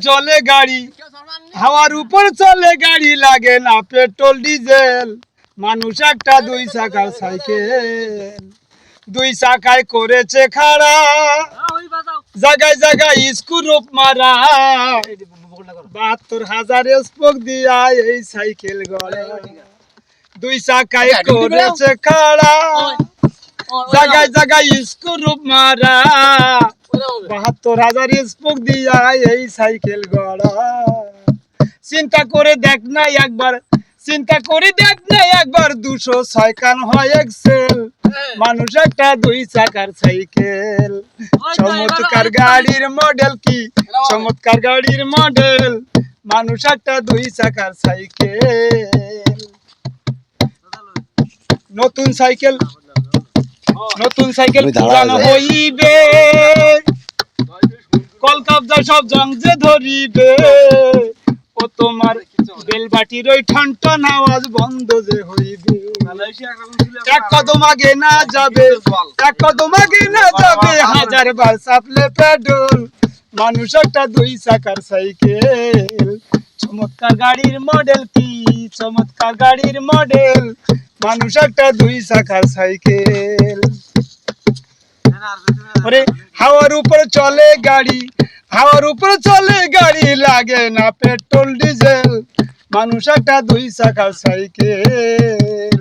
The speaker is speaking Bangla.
চলে গাড়ি, হাওয়ার উপর চলে গাড়ি, লাগে না পেট্রোল ডিজেল। মানুষ একটা দুই চাকার সাইকেল, দুই চাকায় করেছে খাড়া, জায়গায় জায়গায় স্ক্রুপ মারা। ৭২,০০০ স্পোক দিয়া এই সাইকেল গড়া, দুই চাকায় করেছে খাড়া, জায়গায় জায়গায় স্ক্রুপ মারা। ৭২,০০০ স্পোক দিয়া এই সাইকেল গড়া। চিন্তা করে দেখ না একবার, চিন্তা করে দেখ না একবার, ২০৬ কান হয় এক্সেল। মানুষ একটা দুই চাকার সাইকেল, চমৎকার গাড়ির মডেল কি, চমৎকার গাড়ির মডেল। মানুষ একটা দুই চাকার সাইকেল, নতুন সাইকেল, নতুন সাইকেল পুরানো হইবে, কলকাতা সব জং যে ধরিবে। ও তোমার বেলবাটির ওই ঠনঠন আওয়াজ বন্ধ যে হইবে। এক কদম আগে না যাবে, এক কদম আগে না যাবে, ১০০০ বার চাপলে পেডল। মানুষ একটা দুই চাকার সাইকেল, চমৎকার গাড়ির মডেল কি, চমৎকার গাড়ির মডেল। মানুষ একটা দুই চাকার সাইকেল। ওরে হাওয়ার উপর চলে গাড়ি, হাওয়ার উপর চলে গাড়ি, লাগে না পেট্রোল ডিজেল। মানুষ একটা দুই চাকার সাইকেল।